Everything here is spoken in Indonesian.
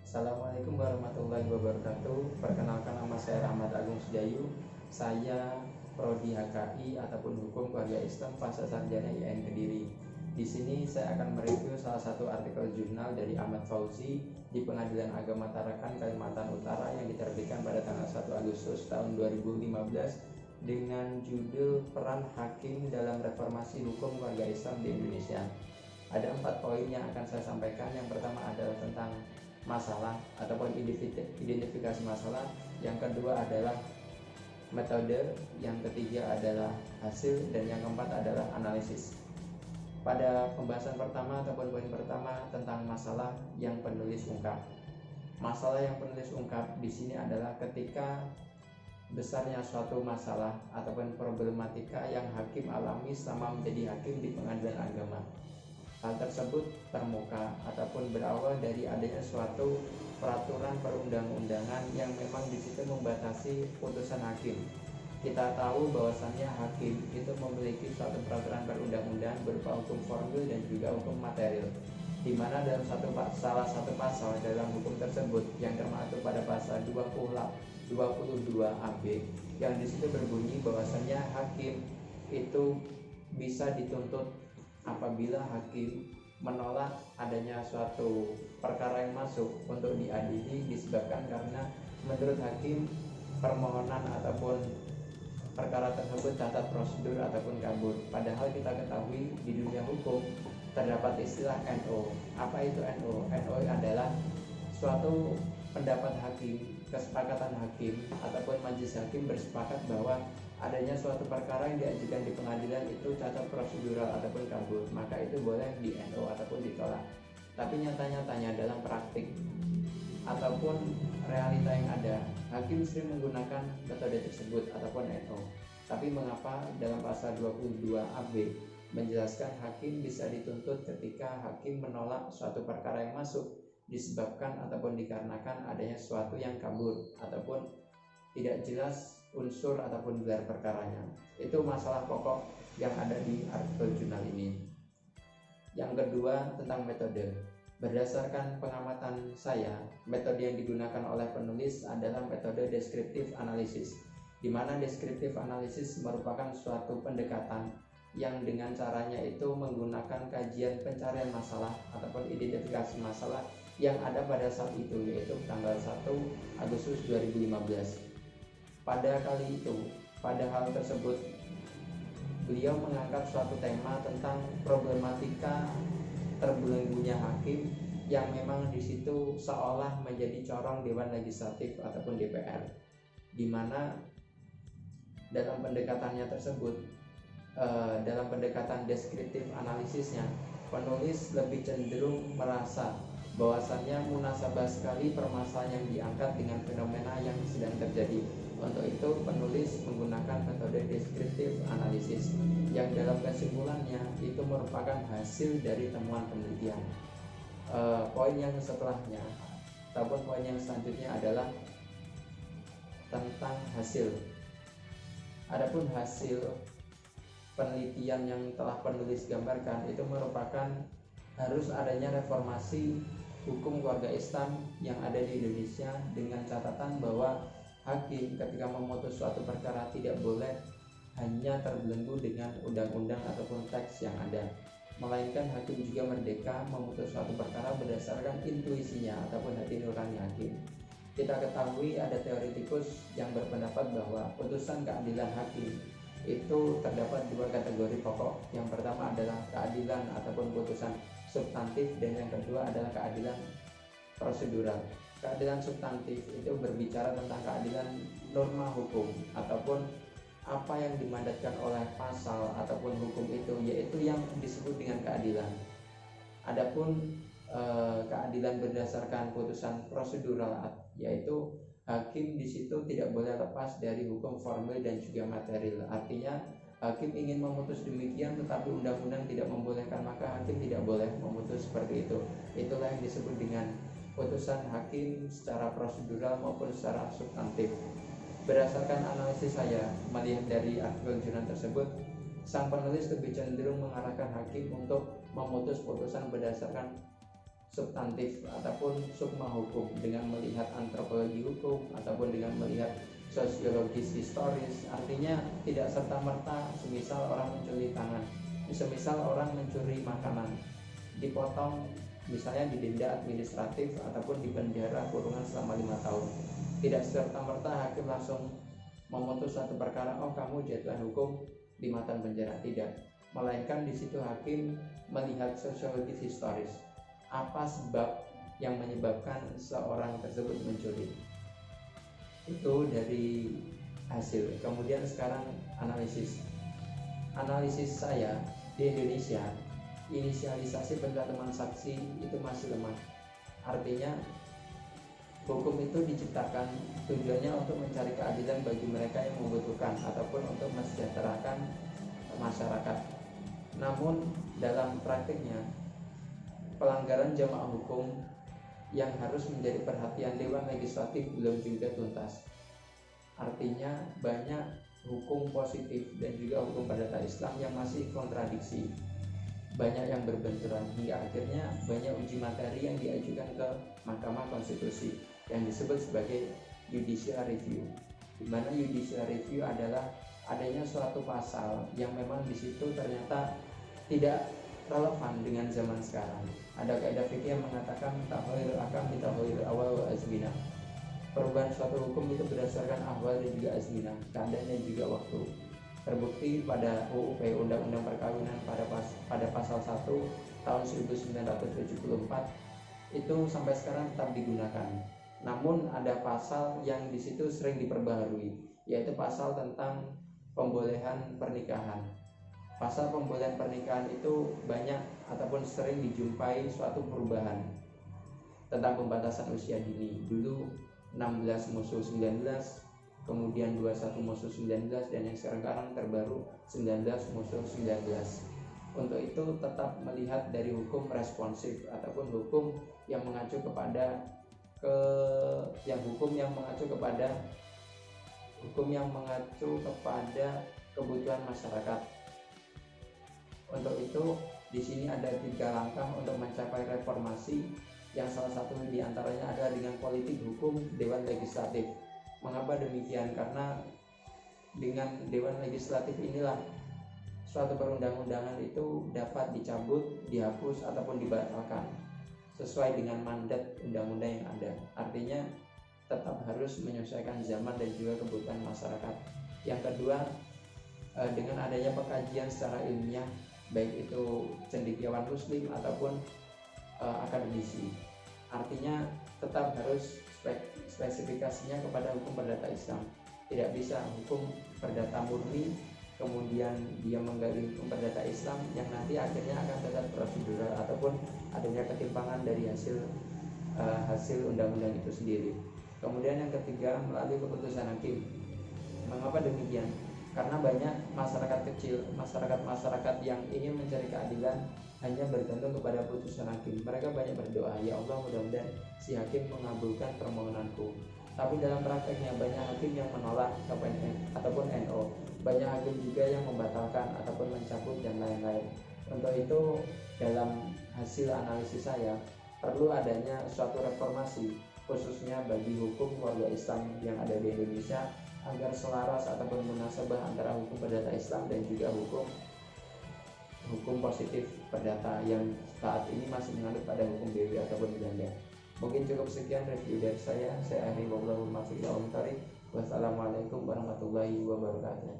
Assalamualaikum warahmatullahi wabarakatuh. Perkenalkan, nama saya Rahmat Agung Sudayu. Saya Prodi HKI ataupun Hukum Keluarga Islam Pasca Sarjana IAIN Kediri. Di sini saya akan mereview salah satu artikel jurnal dari Ahmad Fauzi di Pengadilan Agama Tarakan, Kalimantan Utara yang diterbitkan pada tanggal 1 Agustus tahun 2015 dengan judul Peran Hakim dalam Reformasi Hukum Keluarga Islam di Indonesia. Ada 4 poin yang akan saya sampaikan. Yang pertama adalah tentang masalah ataupun identifikasi masalah, yang kedua adalah metode, yang ketiga adalah hasil, dan yang keempat adalah analisis. Pada pembahasan pertama ataupun poin pertama tentang masalah yang penulis ungkap. Masalah yang penulis ungkap di sini adalah ketika besarnya suatu masalah ataupun problematika yang hakim alami selama menjadi hakim di pengadilan agama. Hal tersebut termuka ataupun berawal dari adanya suatu peraturan perundang-undangan yang memang di situ membatasi putusan hakim. Kita tahu bahwasannya hakim itu memiliki suatu peraturan perundang-undangan berupa hukum formil dan juga hukum material, di mana dalam salah satu pasal dalam hukum tersebut yang termaktub pada pasal 22 AB yang di situ berbunyi bahwasannya hakim itu bisa dituntut apabila hakim menolak adanya suatu perkara yang masuk untuk diadili disebabkan karena menurut hakim permohonan ataupun perkara tersebut cacat prosedur ataupun kabur. Padahal kita ketahui di dunia hukum terdapat istilah NO. Apa itu NO? NO adalah suatu pendapat hakim, kesepakatan hakim ataupun majelis hakim bersepakat bahwa adanya suatu perkara yang diajukan di pengadilan itu cacat prosedural ataupun kabur, maka itu boleh di NO ataupun ditolak. Tapi nyata-nyatanya dalam praktik ataupun realita yang ada, hakim sering menggunakan metode tersebut ataupun NO. Tapi mengapa dalam pasal 22 AB menjelaskan hakim bisa dituntut ketika hakim menolak suatu perkara yang masuk disebabkan ataupun dikarenakan adanya sesuatu yang kabur ataupun tidak jelas unsur ataupun gelar perkaranya. Itu masalah pokok yang ada di artikel jurnal ini. Yang kedua tentang metode. Berdasarkan pengamatan saya, metode yang digunakan oleh penulis adalah metode deskriptif analisis, di mana deskriptif analisis merupakan suatu pendekatan yang dengan caranya itu menggunakan kajian pencarian masalah ataupun identifikasi masalah yang ada pada saat itu, yaitu tanggal 1 Agustus 2015. Pada kali itu, pada hal tersebut, beliau mengangkat suatu tema tentang problematika terbelenggunya hakim yang memang di situ seolah menjadi corong Dewan Legislatif ataupun DPR, di mana dalam pendekatannya tersebut, dalam pendekatan deskriptif analisisnya, penulis lebih cenderung merasa bahwasannya munasabah sekali permasalahan yang diangkat dengan fenomena yang sedang terjadi. Untuk itu penulis menggunakan metode deskriptif analisis yang dalam kesimpulannya itu merupakan hasil dari temuan penelitian. Poin yang setelahnya ataupun poin yang selanjutnya adalah tentang hasil. Adapun hasil penelitian yang telah penulis gambarkan itu merupakan harus adanya reformasi hukum keluarga Islam yang ada di Indonesia dengan catatan bahwa hakim ketika memutus suatu perkara tidak boleh hanya terbelenggu dengan undang-undang ataupun teks yang ada, melainkan hakim juga merdeka memutus suatu perkara berdasarkan intuisinya ataupun hati nurani hakim. Kita ketahui ada teoretikus yang berpendapat bahwa putusan keadilan hakim itu terdapat 2 kategori pokok. Yang pertama adalah keadilan ataupun putusan substantif, dan yang kedua adalah keadilan prosedural. Keadilan substantif itu berbicara tentang keadilan norma hukum ataupun apa yang dimandatkan oleh pasal ataupun hukum itu, yaitu yang disebut dengan keadilan. Adapun keadilan berdasarkan putusan prosedural, yaitu hakim di situ tidak boleh lepas dari hukum formil dan juga material. Artinya hakim ingin memutus demikian tetapi undang-undang tidak membolehkan, maka hakim tidak boleh memutus seperti itu. Itulah yang disebut dengan putusan hakim secara prosedural maupun secara substantif. Berdasarkan analisis saya melihat dari artikel jurnal tersebut, sang penulis lebih cenderung mengarahkan hakim untuk memutus putusan berdasarkan substantif ataupun sukma hukum, dengan melihat antropologi hukum ataupun dengan melihat sosiologis historis. Artinya tidak serta-merta semisal orang mencuri tangan, semisal orang mencuri makanan dipotong, misalnya didenda administratif ataupun dipenjara kurungan selama 5 tahun. Tidak serta-merta hakim langsung memutus suatu perkara, oh kamu jatuhan hukum 5 tahun penjara. Tidak, melainkan di situ hakim melihat sosiologis historis, apa sebab yang menyebabkan seorang tersebut mencuri. Itu dari hasil. Kemudian sekarang analisis saya di Indonesia, inisialisasi pencantuman saksi itu masih lemah. Artinya hukum itu diciptakan tujuannya untuk mencari keadilan bagi mereka yang membutuhkan ataupun untuk mensejahterakan masyarakat. Namun dalam praktiknya, pelanggaran jamaah hukum yang harus menjadi perhatian Dewan Legislatif belum juga tuntas. Artinya banyak hukum positif dan juga hukum perdata Islam yang masih kontradiksi, banyak yang berbenturan, hingga akhirnya banyak uji materi yang diajukan ke Mahkamah Konstitusi yang disebut sebagai judicial review, di mana judicial review adalah adanya suatu pasal yang memang di situ ternyata tidak relevan dengan zaman sekarang. Ada kaidah fikih yang mengatakan tahlil akam bitahlil awal wa azminah. Perubahan suatu hukum itu berdasarkan ahwal dan juga azminah, keadaan dan juga waktu. Terbukti pada UUP, Undang-Undang Perkawinan, pada pasal 1 tahun 1974 itu sampai sekarang tetap digunakan. Namun ada pasal yang di situ sering diperbaharui, yaitu pasal tentang pembolehan pernikahan. Pasal pembolehan pernikahan itu banyak ataupun sering dijumpai suatu perubahan tentang pembatasan usia dini. Dulu 16 musuh 19, kemudian 21 musuh 19, dan yang sekarang terbaru 19 musuh 19. Untuk itu tetap melihat dari hukum responsif ataupun hukum yang mengacu kepada kebutuhan masyarakat. Untuk itu di sini ada 3 langkah untuk mencapai reformasi, yang salah satu diantaranya adalah dengan politik hukum Dewan Legislatif. Mengapa demikian? Karena dengan Dewan Legislatif inilah suatu perundang-undangan itu dapat dicabut, dihapus ataupun dibatalkan sesuai dengan mandat undang-undang yang ada. Artinya tetap harus menyesuaikan zaman dan juga kebutuhan masyarakat. Yang kedua, dengan adanya pengkajian secara ilmiah, baik itu cendekiawan muslim ataupun akademisi. Artinya tetap harus spesifikasinya kepada hukum perdata Islam. Tidak bisa hukum perdata murni kemudian dia menggali hukum perdata Islam yang nanti akhirnya akan tetap prosedural ataupun adanya ketimpangan dari hasil undang-undang itu sendiri. Kemudian yang ketiga, melalui keputusan hakim. Mengapa demikian? Karena banyak masyarakat kecil, masyarakat yang ingin mencari keadilan hanya bergantung kepada putusan hakim. Mereka banyak berdoa, ya Allah mudah-mudahan si hakim mengabulkan permohonanku. Tapi dalam prakteknya banyak hakim yang menolak KPN ataupun NO. Banyak hakim juga yang membatalkan ataupun mencabut dan lain-lain. Untuk itu dalam hasil analisis saya perlu adanya suatu reformasi khususnya bagi hukum keluarga Islam yang ada di Indonesia agar selaras ataupun munasabah antara hukum perdata Islam dan juga hukum positif perdata yang saat ini masih menganut pada hukum BW ataupun Belanda. Mungkin cukup sekian review dari saya. Saya akhiri wabillahi taufiq wal hidayah. Wassalamualaikum warahmatullahi wabarakatuh.